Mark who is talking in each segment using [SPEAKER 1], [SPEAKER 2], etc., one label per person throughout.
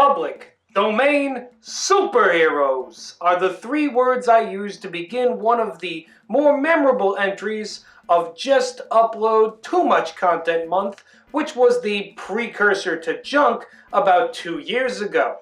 [SPEAKER 1] Public Domain Superheroes are the three words I use to begin one of the more memorable entries of Just Upload Too Much Content Month, which was the precursor to Junk about 2 years ago.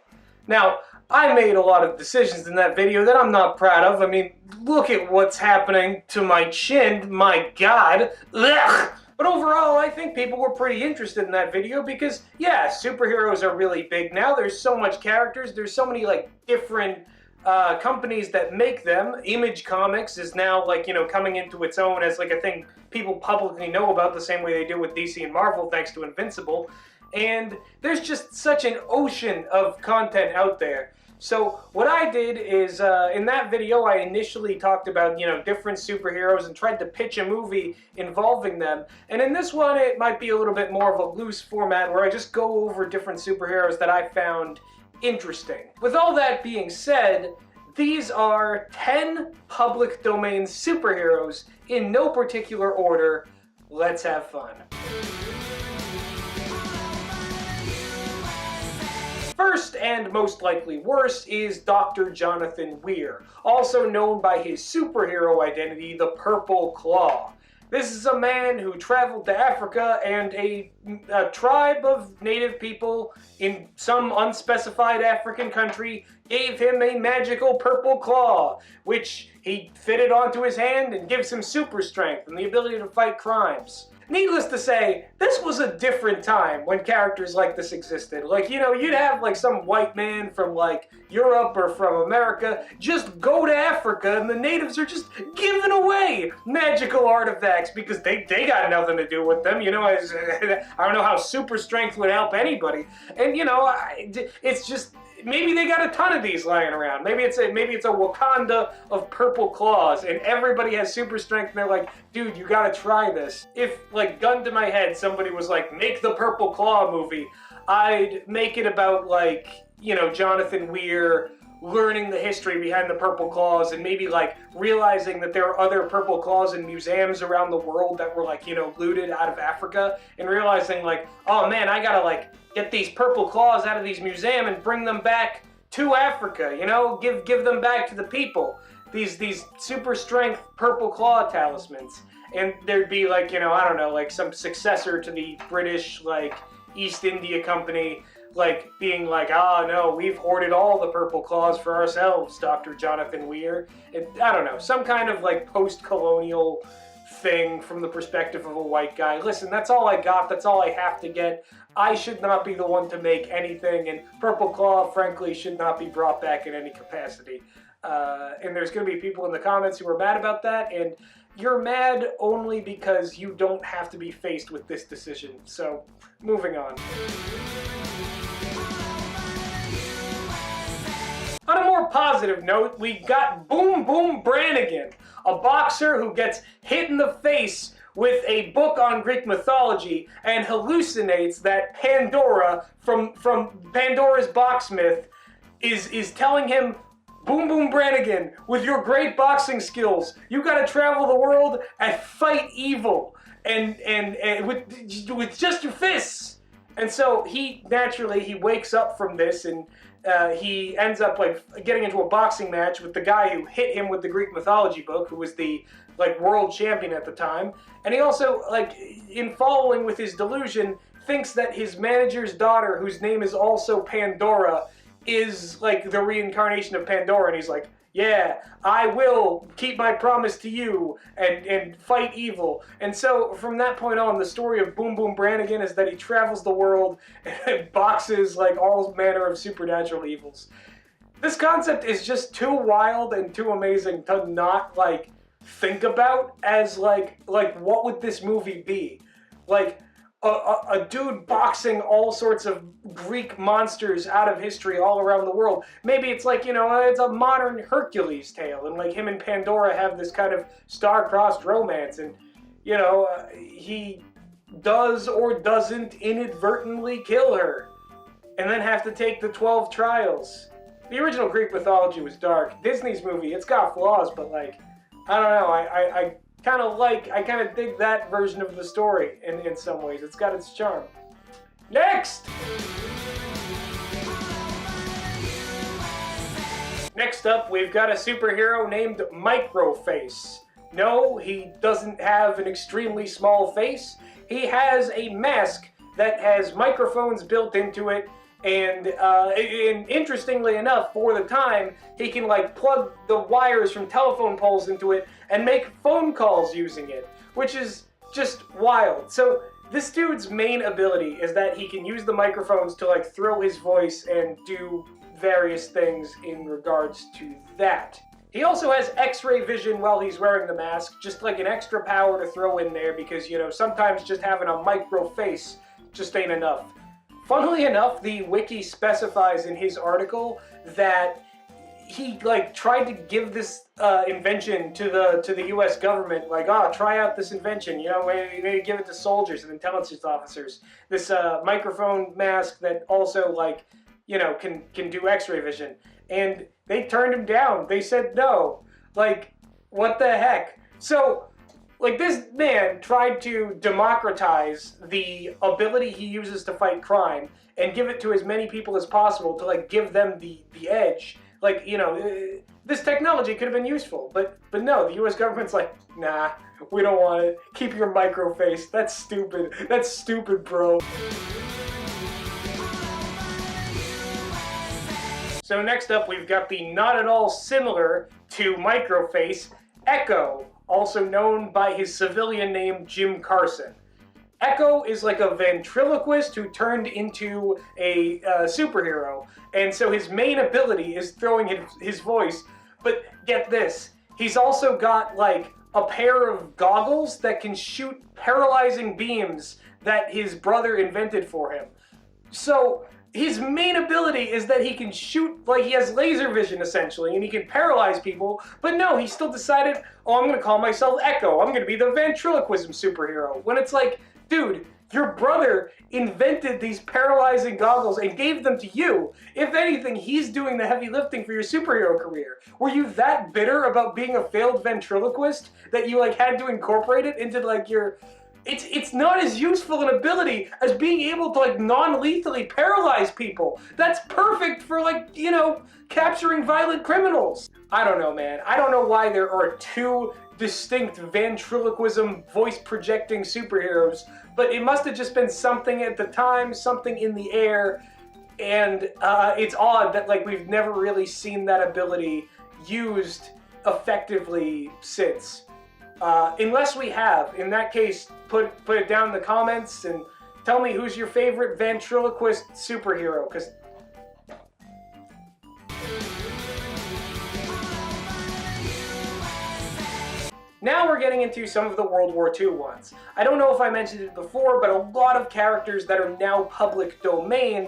[SPEAKER 1] Now, I made a lot of decisions in that video that I'm not proud of. I mean, look at what's happening to my chin, my god. Ugh! But overall, I think people were pretty interested in that video because, yeah, superheroes are really big now. There's so much characters. There's so many, different companies that make them. Image Comics is now, coming into its own as, a thing people publicly know about the same way they do with DC and Marvel, thanks to Invincible. And there's just such an ocean of content out there. So what I did is, in that video, I initially talked about, different superheroes and tried to pitch a movie involving them. And in this one, it might be a little bit more of a loose format where I just go over different superheroes that I found interesting. With all that being said, these are 10 public domain superheroes in no particular order. Let's have fun. First, and most likely worst, is Dr. Jonathan Weir, also known by his superhero identity, the Purple Claw. This is a man who traveled to Africa, and a tribe of native people in some unspecified African country gave him a magical purple claw, which he fitted onto his hand and gives him super strength and the ability to fight crimes. Needless to say, this was a different time when characters like this existed. You'd have some white man from Europe or from America just go to Africa and the natives are just giving away magical artifacts because they got nothing to do with them. I don't know how super strength would help anybody. And it's just, maybe they got a ton of these lying around. Maybe it's a Wakanda of purple claws, and everybody has super strength, and they're like, dude, you gotta try this. If, gun to my head, somebody was like, make the Purple Claw movie, I'd make it about, Jonathan Weir learning the history behind the Purple Claws, and maybe, realizing that there are other Purple Claws in museums around the world that were, looted out of Africa, and realizing, oh man, I gotta, get these Purple Claws out of these museums and bring them back to Africa, give them back to the people. These super strength Purple Claw talismans. And there'd be I don't know, some successor to the British, East India Company, being oh no, we've hoarded all the Purple Claws for ourselves, Dr. Jonathan Weir. And I don't know, some kind of post-colonial thing from the perspective of a white guy. Listen, that's all I got, that's all I have to get. I should not be the one to make anything, and Purple Claw, frankly, should not be brought back in any capacity. And there's going to be people in the comments who are mad about that, and you're mad only because you don't have to be faced with this decision. So, moving on. On a more positive note, we got Boom Boom Brannigan, a boxer who gets hit in the face with a book on Greek mythology and hallucinates that Pandora from Pandora's boxmyth is telling him, Boom Boom Brannigan, with your great boxing skills, you gotta travel the world and fight evil and with just your fists. And so he wakes up from this, and he ends up getting into a boxing match with the guy who hit him with the Greek mythology book, who was the world champion at the time. And he also, in following with his delusion, thinks that his manager's daughter, whose name is also Pandora, is the reincarnation of Pandora. And he's like, yeah, I will keep my promise to you and fight evil. And so from that point on, the story of Boom Boom Brannigan is that he travels the world and boxes all manner of supernatural evils. This concept is just too wild and too amazing to not think about as what would this movie be? A dude boxing all sorts of Greek monsters out of history all around the world. Maybe it's it's a modern Hercules tale, and him and Pandora have this kind of star-crossed romance, and he does or doesn't inadvertently kill her, and then have to take the 12 trials. The original Greek mythology was dark. Disney's movie, it's got flaws, but I don't know, I kind of dig that version of the story in some ways. It's got its charm. Next! Next up, we've got a superhero named Microface. No, he doesn't have an extremely small face. He has a mask that has microphones built into it, and interestingly enough, for the time, he can like plug the wires from telephone poles into it and make phone calls using it, which is just wild. So this dude's main ability is that he can use the microphones to like throw his voice and do various things in regards to that. He also has X-ray vision while he's wearing the mask, just like an extra power to throw in there because, you know, sometimes just having a micro face just ain't enough. Funnily enough, the wiki specifies in his article that he like tried to give this invention to the U.S. government, like, try out this invention, you know, maybe give it to soldiers and intelligence officers. This microphone mask that also like, you know, can do X-ray vision, and they turned him down. They said no. Like, what the heck? So, like, this man tried to democratize the ability he uses to fight crime and give it to as many people as possible to like give them the edge. Like, you know, this technology could have been useful, but no, the U.S. government's like, nah, we don't want it. Keep your micro face. That's stupid. That's stupid, bro. So next up, we've got the not at all similar to Microface, Echo, also known by his civilian name, Jim Carson. Echo is like a ventriloquist who turned into a superhero, and so his main ability is throwing his voice, but get this, he's also got like a pair of goggles that can shoot paralyzing beams that his brother invented for him. So his main ability is that he can shoot, like he has laser vision essentially, and he can paralyze people, but no, he still decided, oh, I'm gonna call myself Echo, I'm gonna be the ventriloquism superhero, when it's like, dude, your brother invented these paralyzing goggles and gave them to you. If anything, he's doing the heavy lifting for your superhero career. Were you that bitter about being a failed ventriloquist that you like had to incorporate it into like your... It's not as useful an ability as being able to like non-lethally paralyze people. That's perfect for like, you know, capturing violent criminals. I don't know, man. I don't know why there are two distinct ventriloquism voice projecting superheroes, but it must have just been something at the time, something in the air, and it's odd that like we've never really seen that ability used effectively since. Unless we have. In that case, put it down in the comments and tell me who's your favorite ventriloquist superhero, because now we're getting into some of the World War II ones. I don't know if I mentioned it before, but a lot of characters that are now public domain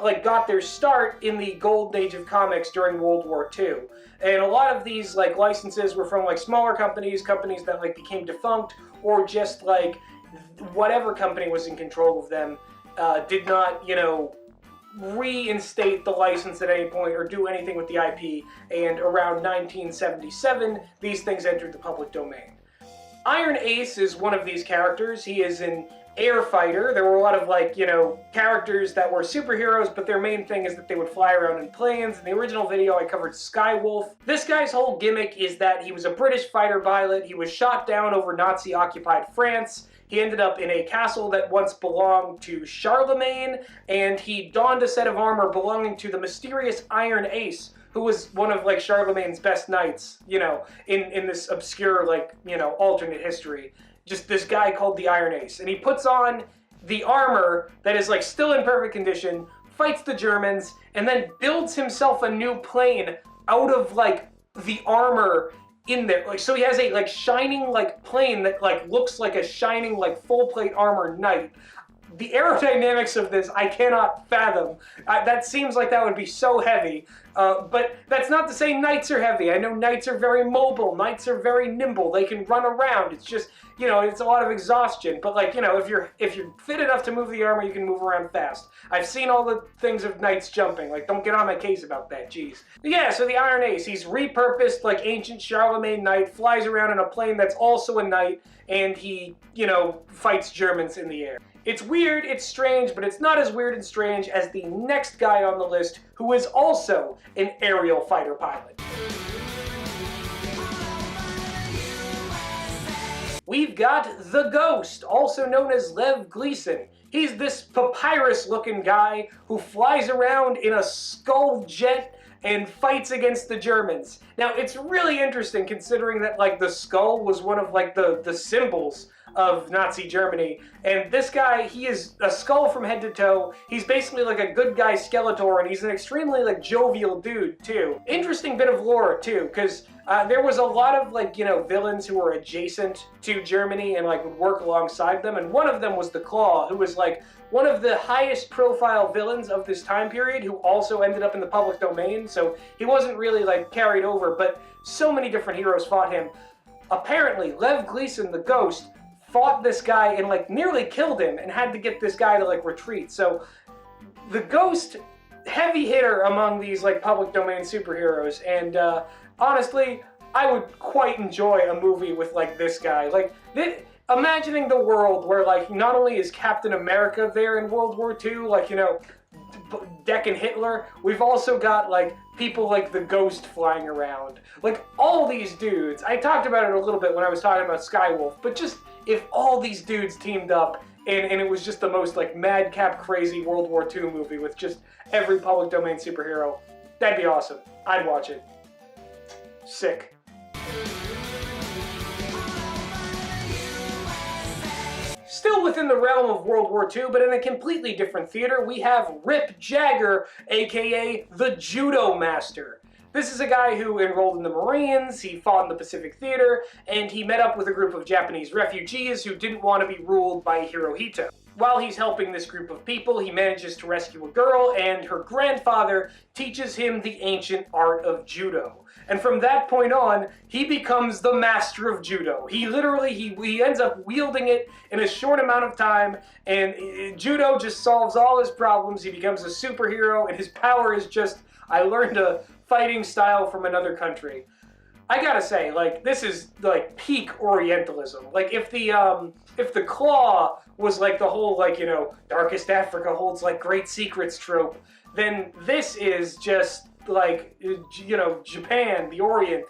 [SPEAKER 1] like got their start in the golden age of comics during World War II. And a lot of these like licenses were from like smaller companies that like became defunct, or just like whatever company was in control of them did not, you know, reinstate the license at any point or do anything with the IP, and around 1977 these things entered the public domain. Iron Ace is one of these characters. He is an air fighter. There were a lot of like, you know, characters that were superheroes, but their main thing is that they would fly around in planes. In the original video I covered Skywolf. This guy's whole gimmick is that he was a British fighter pilot. He was shot down over Nazi-occupied France. He ended up in a castle that once belonged to Charlemagne, and he donned a set of armor belonging to the mysterious Iron Ace, who was one of like Charlemagne's best knights, you know, in this obscure like, you know, alternate history. Just this guy called the Iron Ace, and he puts on the armor that is like still in perfect condition, fights the Germans, and then builds himself a new plane out of like the armor in there. Like, so he has a like shining like plane that like looks like a shining like full plate armor knight. The aerodynamics of this I cannot fathom. That seems like that would be so heavy. But that's not to say knights are heavy. I know knights are very mobile. Knights are very nimble. They can run around. It's just, you know, it's a lot of exhaustion. But like, you know, if you're fit enough to move the armor, you can move around fast. I've seen all the things of knights jumping. Like, don't get on my case about that. Jeez. But yeah, so the Iron Ace, he's repurposed like ancient Charlemagne knight, flies around in a plane that's also a knight, and he, you know, fights Germans in the air. It's weird, it's strange, but it's not as weird and strange as the next guy on the list, who is also an aerial fighter pilot. We've got the Ghost, also known as Lev Gleason. He's this papyrus-looking guy who flies around in a skull jet and fights against the Germans. Now, it's really interesting considering that, like, the skull was one of, like, the symbols of Nazi Germany, and this guy, he is a skull from head to toe. He's basically like a good guy Skeletor, and he's an extremely, like, jovial dude, too. Interesting bit of lore, too, because there was a lot of, like, you know, villains who were adjacent to Germany and, like, would work alongside them, and one of them was the Claw, who was, like, one of the highest profile villains of this time period, who also ended up in the public domain, so he wasn't really, like, carried over, but so many different heroes fought him. Apparently, Lev Gleason, the Ghost, fought this guy and, like, nearly killed him and had to get this guy to, like, retreat. So the Ghost, heavy hitter among these, like, public domain superheroes, and honestly, I would quite enjoy a movie with, like, this guy. Like, imagining the world where, like, not only is Captain America there in World War II, like, you know, decking Hitler, we've also got, like, people like the Ghost flying around. Like, all these dudes, I talked about it a little bit when I was talking about Skywolf, but just if all these dudes teamed up and it was just the most, like, madcap crazy World War II movie with just every public domain superhero, that'd be awesome. I'd watch it. Sick. Still within the realm of World War II, but in a completely different theater, we have Rip Jagger, aka the Judomaster. This is a guy who enrolled in the Marines, he fought in the Pacific Theater, and he met up with a group of Japanese refugees who didn't want to be ruled by Hirohito. While he's helping this group of people, he manages to rescue a girl, and her grandfather teaches him the ancient art of judo. And from that point on, he becomes the master of judo. He literally, he ends up wielding it in a short amount of time, and judo just solves all his problems. He becomes a superhero, and his power is just, I learned a fighting style from another country. I gotta say, like, this is, like, peak Orientalism. Like, if the Claw was, like, the whole, like, you know, Darkest Africa holds, like, great secrets trope, then this is just, like, you know, Japan, the Orient.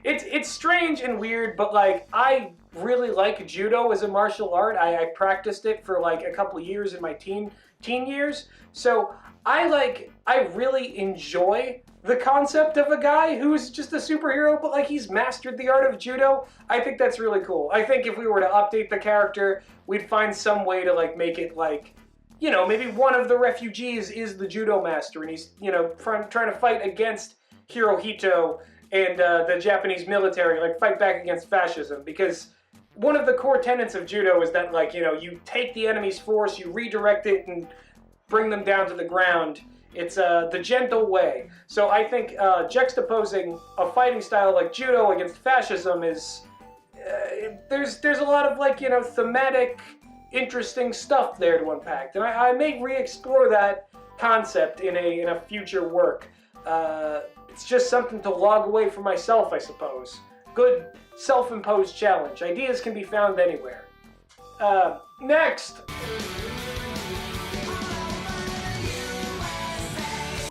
[SPEAKER 1] It's strange and weird, but, like, I really like judo as a martial art. I practiced it for, like, a couple years in my teen years, so I really enjoy the concept of a guy who's just a superhero, but, like, he's mastered the art of judo. I think that's really cool. I think if we were to update the character, we'd find some way to, like, make it, like, you know, maybe one of the refugees is the Judomaster, and he's, you know, trying to fight against Hirohito and the Japanese military, like, fight back against fascism, because one of the core tenets of judo is that, like, you know, you take the enemy's force, you redirect it, and bring them down to the ground. It's the gentle way. So I think juxtaposing a fighting style like judo against fascism is there's a lot of, like, you know, thematic, interesting stuff there to unpack, and I may re-explore that concept in a future work. It's just something to log away for myself, I suppose. Good self-imposed challenge. Ideas can be found anywhere. Next.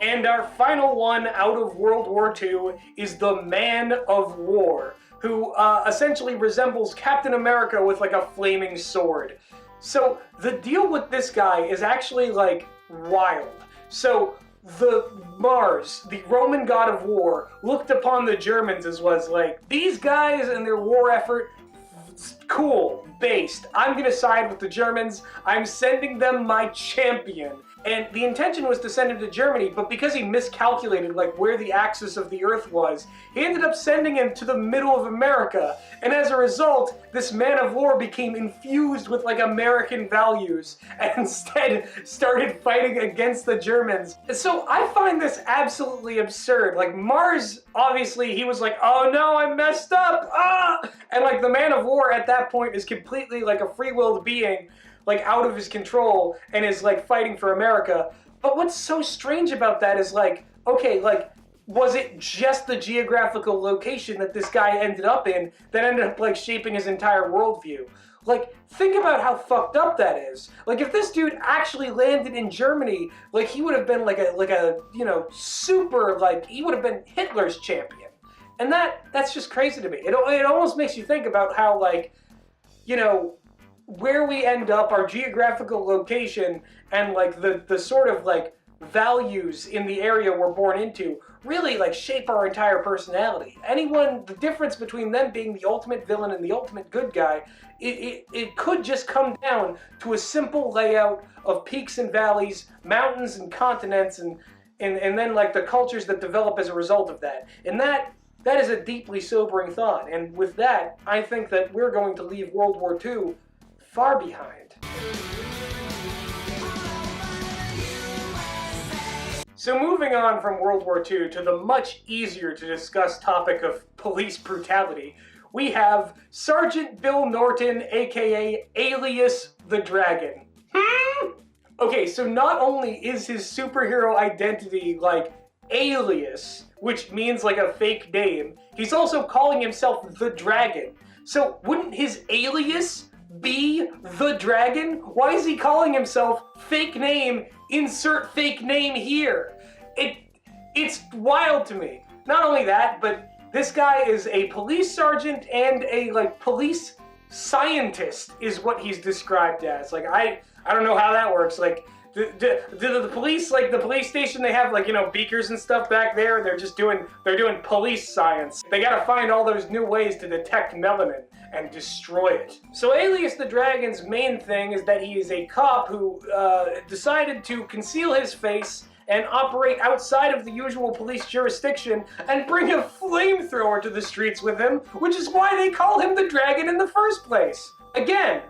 [SPEAKER 1] And our final one out of World War II is the Man of War, who essentially resembles Captain America with, like, a flaming sword. So the deal with this guy is actually, like, wild. So the Mars, the Roman god of war, looked upon the Germans as was like, these guys and their war effort, cool, based. I'm gonna side with the Germans. I'm sending them my champion. And the intention was to send him to Germany, but because he miscalculated, like, where the axis of the Earth was, he ended up sending him to the middle of America. And as a result, this Man of War became infused with, like, American values, and instead started fighting against the Germans. So I find this absolutely absurd. Like, Mars, obviously, he was like, oh no, I messed up, ah! And, like, the Man of War at that point is completely, like, a free-willed being, like, out of his control, and is, like, fighting for America. But what's so strange about that is, like, okay, like, was it just the geographical location that this guy ended up in that ended up, like, shaping his entire worldview? Like, think about how fucked up that is. Like, if this dude actually landed in Germany, like, he would have been like a you know, super, like, he would have been Hitler's champion. And that's just crazy to me. It almost makes you think about how, like, you know, where we end up, our geographical location, and, like, the sort of, like, values in the area we're born into really, like, shape our entire personality. The difference between them being the ultimate villain and the ultimate good guy, it could just come down to a simple layout of peaks and valleys, mountains and continents, and then, like, the cultures that develop as a result of that. And that is a deeply sobering thought. And with that, I think that we're going to leave World War II far behind. So moving on from World War II to the much easier to discuss topic of police brutality, we have Sergeant Bill Norton, aka Alias The Dragon. Okay, so not only is his superhero identity, like, alias, which means, like, a fake name, he's also calling himself The Dragon. So wouldn't his alias be The Dragon? Why is he calling himself fake name, insert fake name here? It's wild to me. Not only that, but this guy is a police sergeant and a, like, police scientist is what he's described as. Like, I don't know how that works. Like, do the police, like, the police station, they have, like, you know, beakers and stuff back there, and they're doing police science. They gotta find all those new ways to detect melanin and destroy it. So Alias the Dragon's main thing is that he is a cop who decided to conceal his face and operate outside of the usual police jurisdiction and bring a flamethrower to the streets with him, which is why they call him the Dragon in the first place. Again,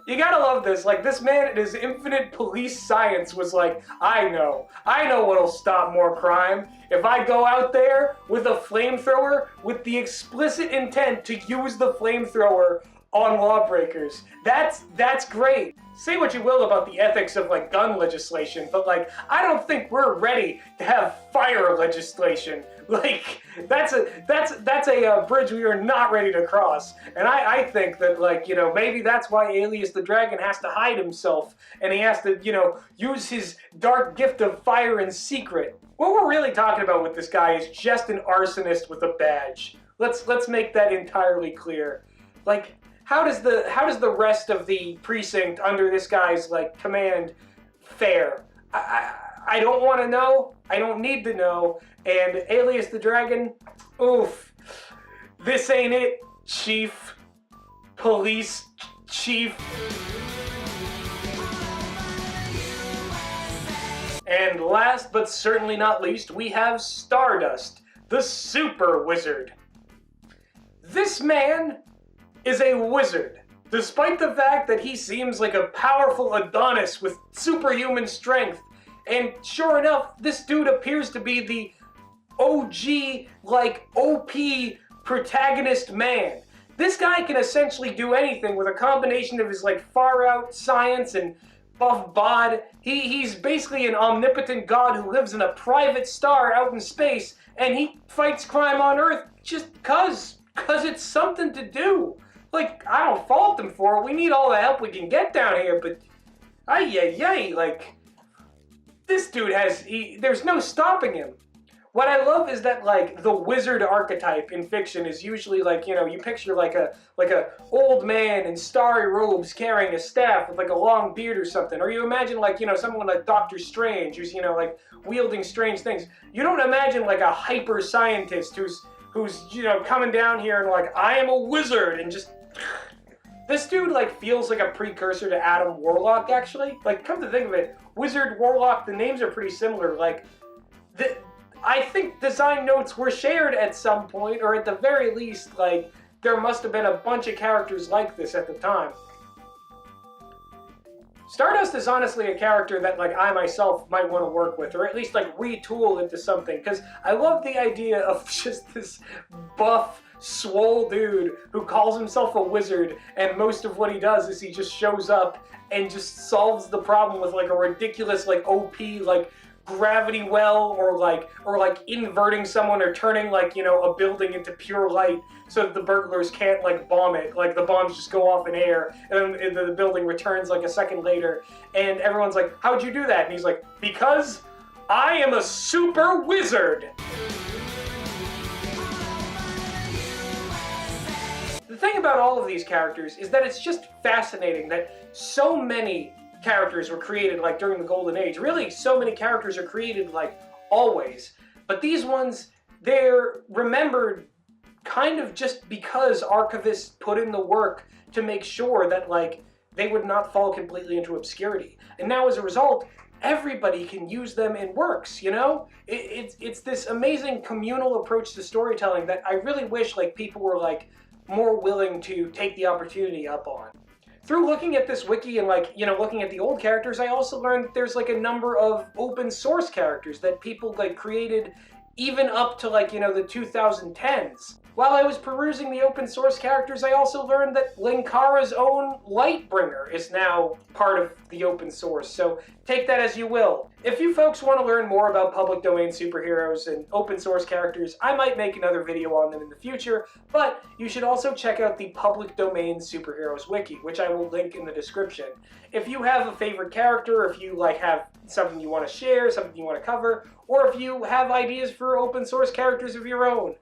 [SPEAKER 1] you gotta love this. Like, this man in his infinite police science was like, I know what'll stop more crime. If I go out there with a flamethrower with the explicit intent to use the flamethrower on lawbreakers. That's great. Say what you will about the ethics of, like, gun legislation, but, like, I don't think we're ready to have fire legislation. Like, that's a bridge we are not ready to cross. And I think that, like, you know, maybe that's why Alias the Dragon has to hide himself, and he has to, you know, use his dark gift of fire in secret. What we're really talking about with this guy is just an arsonist with a badge. Let's make that entirely clear. Like, how does the rest of the precinct under this guy's, like, command fare? I don't want to know. I don't need to know. And Alias the Dragon, oof. This ain't it, Chief. Police Chief. And last but certainly not least, we have Stardust, the Super Wizard. This man is a wizard, despite the fact that he seems like a powerful Adonis with superhuman strength. And sure enough, this dude appears to be the OG, like, OP protagonist man. This guy can essentially do anything with a combination of his, like, far-out science and buff bod. He's basically an omnipotent god who lives in a private star out in space, and he fights crime on Earth just cause it's something to do. Like, I don't fault him for it. We need all the help we can get down here, but like, this dude there's no stopping him. What I love is that, like, the wizard archetype in fiction is usually, like, you know, you picture like a old man in starry robes carrying a staff with, like, a long beard or something. Or you imagine, like, you know, someone like Doctor Strange who's, you know, like, wielding strange things. You don't imagine, like, a hyper scientist who's you know, coming down here and, like, I am a wizard, and just... This dude, like, feels like a precursor to Adam Warlock, actually. Like, come to think of it, Wizard, Warlock, the names are pretty similar. Like, I think design notes were shared at some point, or at the very least, like, there must have been a bunch of characters like this at the time. Stardust is honestly a character that, like, I myself might want to work with, or at least, like, retool into something, because I love the idea of just this buff, swole dude who calls himself a wizard, and most of what he does is he just shows up and just solves the problem with, like, a ridiculous, like, OP, like, gravity well, or like inverting someone, or turning like, you know, a building into pure light so that the burglars can't like bomb it. Like the bombs just go off in air and then the building returns like a second later, and everyone's like, how'd you do that? And he's like, because I am a super wizard. The thing about all of these characters is that it's just fascinating that so many characters were created like during the Golden Age. Really, so many characters are created like always. But these ones, they're remembered kind of just because archivists put in the work to make sure that like they would not fall completely into obscurity. And now as a result, everybody can use them in works, you know? It's this amazing communal approach to storytelling that I really wish like people were like more willing to take the opportunity up on. Through looking at this wiki and like, you know, looking at the old characters, I also learned that there's like a number of open source characters that people like created even up to like, you know, the 2010s. While I was perusing the open source characters, I also learned that Linkara's own Lightbringer is now part of the open source, so take that as you will. If you folks want to learn more about public domain superheroes and open source characters, I might make another video on them in the future, but you should also check out the Public Domain Superheroes Wiki, which I will link in the description. If you have a favorite character, if you like have something you want to share, something you want to cover, or if you have ideas for open source characters of your own,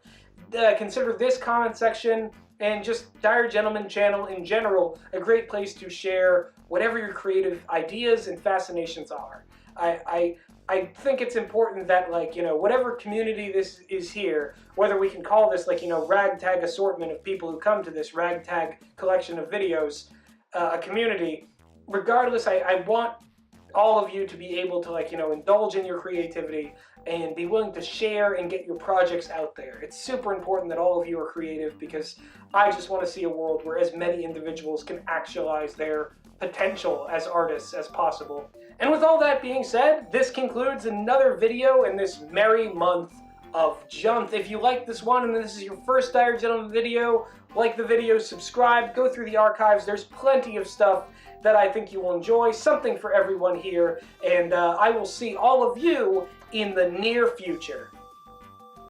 [SPEAKER 1] consider this comment section and just Dire Gentleman channel in general a great place to share whatever your creative ideas and fascinations are. I think it's important that, like, you know, whatever community this is here, whether we can call this like, you know, ragtag assortment of people who come to this ragtag collection of videos, a community, regardless, I want all of you to be able to, like, you know, indulge in your creativity and be willing to share and get your projects out there. It's super important that all of you are creative, because I just want to see a world where as many individuals can actualize their potential as artists as possible. And with all that being said, this concludes another video in this merry month of Junth. If you like this one and this is your first Dire Gentleman video, like the video, subscribe, go through the archives. There's plenty of stuff that I think you will enjoy, something for everyone here, and I will see all of you in the near future.